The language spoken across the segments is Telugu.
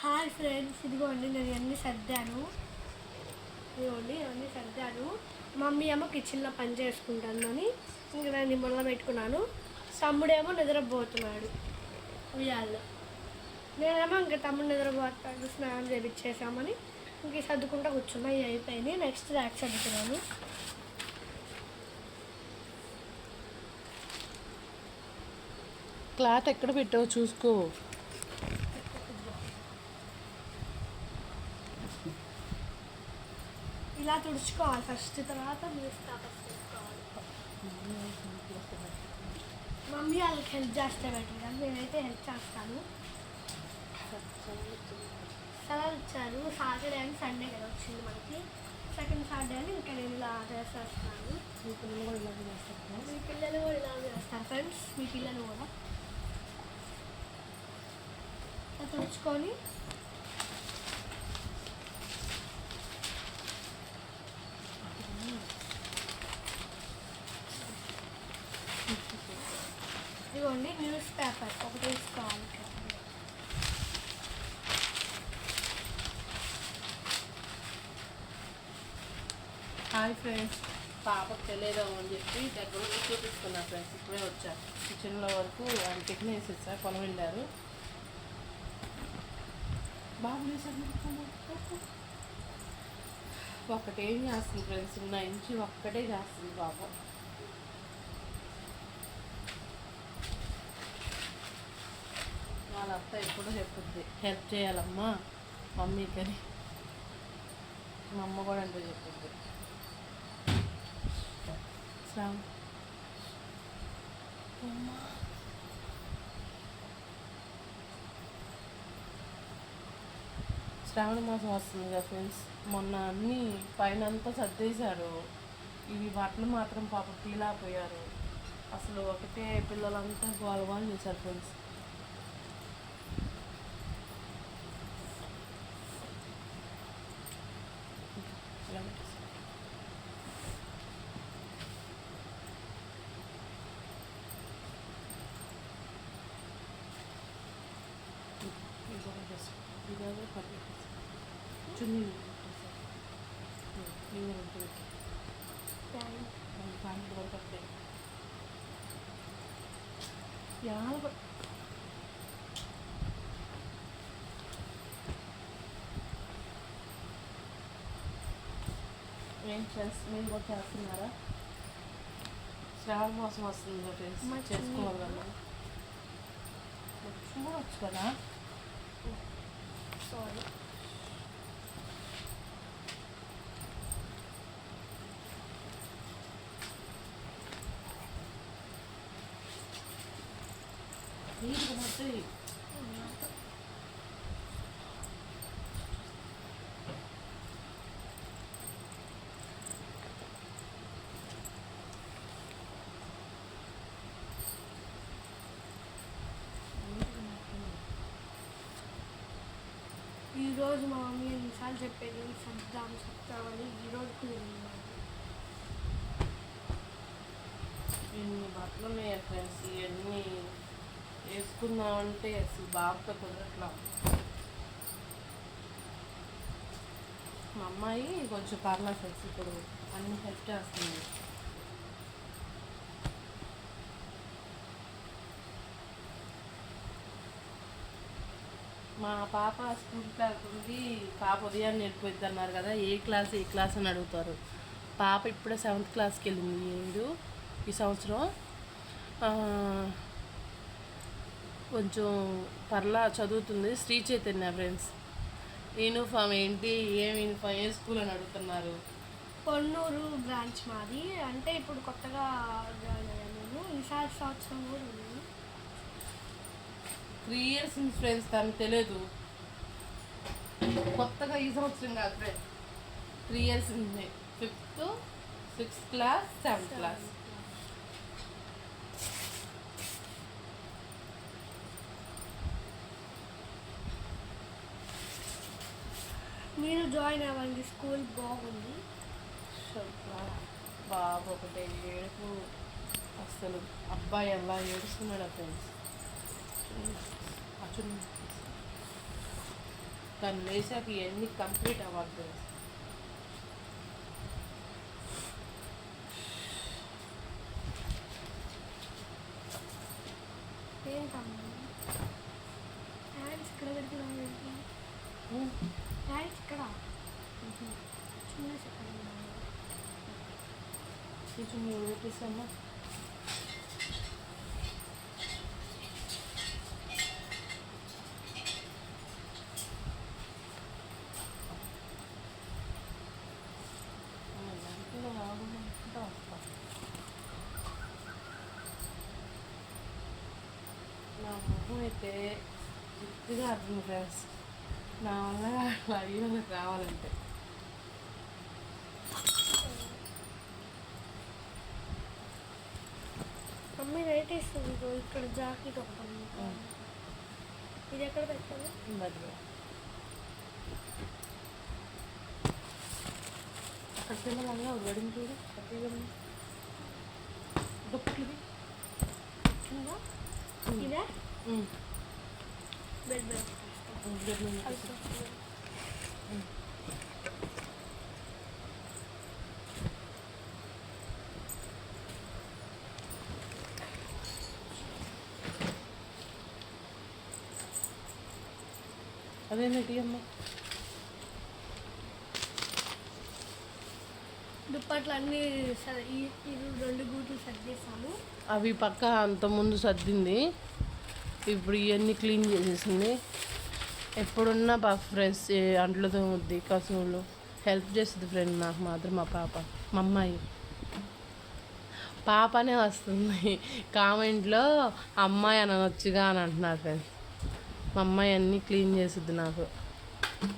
హాయ్ ఫ్రెండ్స్, ఇదిగోండి నేను ఇవన్నీ సర్దాను. మమ్మీ ఏమో కిచెన్లో పని చేసుకుంటానని ఇంక నేను మొదలు పెట్టుకున్నాను. తమ్ముడేమో నిద్రపోతున్నాడు ఉయ్యాల్లో. నేనేమో ఇంకా తమ్ముడు నిద్రపోతాడు, స్నానం చేయించేసామని ఇంక సర్దుకుంటా కూర్చున్నా. ఇవి అయిపోయినాయి. Next rack సర్దుతున్నాను. క్లాత్ ఎక్కడ పెట్టావు చూసుకో. ఇలా తుడుచుకోవాలి ఫస్ట్, తర్వాత న్యూస్ పేపర్స్ తీసుకోవాలి. మమ్మీ వాళ్ళకి హెల్ప్ చేస్తే బెటర్ కదా, నేనైతే హెల్ప్ చేస్తాను. సెలవు ఇచ్చారు. సాటర్డే అని సండే కదా వచ్చింది మనకి. సెకండ్ సాటర్డే అని ఇంకా నేను ఇలా చేసేస్తాను. మీ పిల్లలు కూడా ఇలా చేస్తారు ఫ్రెండ్స్. మీ పిల్లలు కూడా తుడుచుకొని ఇదిగోండి న్యూస్ పేపర్ ఒకటి తీసుకోవాలి. హాయ్ ఫ్రెండ్స్, పాపకు తెలియదాం అని చెప్పి దగ్గర చూపిస్తున్నా ఫ్రెండ్స్. ఇప్పుడే వచ్చా కిచెన్లో వరకు ఆయన టిఫిన్ వేసేసా. పొలం వెళ్ళారు. బాబు ఒక్కటేం చేస్తుంది ఫ్రెండ్స్, ఉన్న ఇంచి ఒక్కటే చేస్తుంది బాబు. వాళ్ళ అత్త ఎప్పుడూ చెప్పుద్ది హెల్ప్ చేయాలమ్మా మమ్మీకని. మా అమ్మ కూడా అంటూ చెప్పుద్ది. శ్రావణ మాసం వస్తుంది కదా ఫ్రెండ్స్. మొన్న అన్నీ పైన అంతా సర్దేశారు. ఇవి బట్టలు మాత్రం పాప పీలాపోయారు. అసలు ఒకటే పిల్లలంతా గోల చేశారు ఫ్రెండ్స్. చున్నీ పాయింట్ కూడా కట్టే ఏం మీరు కూడా చేస్తున్నారా? శ్రావణ మాసం వస్తుంది ఫ్రెండ్స్, చేసుకోవాలి కదా. చూడవచ్చు కదా. సారీ, నీకు మొత్తం ఈరోజు మా మమ్మీ ఎన్నిసార్లు చెప్పేది చెప్తామని ఈరోజు కుదిరింది. ఇన్ని బట్టలు ఉన్నాయి ఫ్రెండ్స్. ఇవన్నీ వేసుకుందామంటే అసలు బాబుతో కుదరట్లా. మా అమ్మాయి కొంచెం పర్లేదు ఫ్రెండ్స్, ఇప్పుడు అన్ని హెల్ప్ చేస్తుంది. మా పాప స్కూల్కి వెళ్తుంది. పాప ఉదయాన్నే వెళ్ళిపోద్ది అన్నారు కదా. ఏ క్లాస్ అని అడుగుతారు. పాప ఇప్పుడే 7th క్లాస్కి వెళ్ళింది ఈ సంవత్సరం. కొంచెం పర్లా చదువుతుంది. శ్రీ చైతన్య ఫ్రెండ్స్. యూనిఫామ్ ఏంటి, ఏం యూనిఫామ్, ఏ స్కూల్ అని అడుగుతున్నారు. పొన్నూరు బ్రాంచ్ మాది. అంటే ఇప్పుడు కొత్తగా జాయిన్ అయ్యాను నేను. ఈసారి సంవత్సరం కూడా ఉంది. 3 years ఉంది ఫ్రెండ్స్, తనకు తెలియదు. కొత్తగా ఈ సంవత్సరం కాదు ఫ్రెండ్స్, 3 years ఉంది. 5th, 6th class, 7th class. మీరు జాయిన్ అవ్వండి, స్కూల్ బాగుంది. బాబు ఒకటే ఏడుపు. అసలు అబ్బాయి ఎలా ఏడుస్తున్నాడు ఫ్రెండ్స్. కానీ లేచాక ఇవన్నీ కంప్లీట్ అవ్వాలి ఫ్రెండ్స్. ఏంటమ్మా హ్యాండ్స్ ఇక్కడ పెడుతున్నాను హ్యాండ్స్ ఇక్కడ చిన్న సెకండ్ కొంచెం పెట్టేసామా. నా మొహం అయితే జిత్తుగా అర్థం ఫ్రెండ్స్. నా వల్ల అట్లా అయ్యేది కావాలంటే మమ్మీ రైట్ ఇస్తుంది ఇక్కడ జాకెట్ ఒకటి ఇది ఎక్కడ పెట్టాలి దగ్గర అక్కడ పిల్లలు వెడింగ్ చూడు హ్యాపీగా దుప్పట్లది కింద ఇదే బెడ్ బెడ్ అదేంటి అమ్మ దుప్పట్లు అన్నీ ఇది 2 గూట్లు సెట్ చేసాము. అవి పక్క అంత ముందు సర్దింది, ఇప్పుడు ఇవన్నీ క్లీన్ చేసేసింది. ఎప్పుడున్నా ఫ్రెండ్స్ అంట్లు తోముద్ది, కసువులు హెల్ప్ చేస్తుంది ఫ్రెండ్. నాకు మాత్రం మా పాప మా అమ్మాయి పాపనే వస్తుంది. కామెంట్లో అమ్మాయి అనొచ్చుగా అని అంటున్నారు ఫ్రెండ్స్. మా అమ్మాయి అన్నీ క్లీన్ చేస్తుంది నాకు.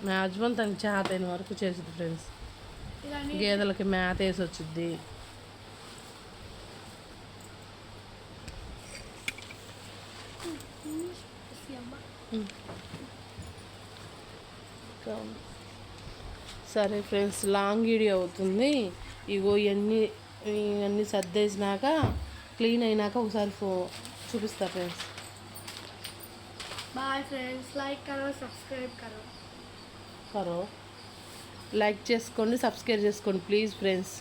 మ్యాక్సిమం తనకి చేతైన వరకు చేస్తుంది ఫ్రెండ్స్. గేదెలకి మేత వేసి వచ్చిద్ది. సరే ఫ్రెండ్స్, లాంగ్ వీడియో అవుతుంది. ఇగో ఇవన్నీ సర్దేసినాక క్లీన్ అయినాక ఒకసారి చూపిస్తా ఫ్రెండ్స్. బాయ్ ఫ్రెండ్స్, లైక్ కరో సబ్స్క్రైబ్ కరో లైక్ చేసుకోండి, సబ్స్క్రైబ్ చేసుకోండి ప్లీజ్ ఫ్రెండ్స్.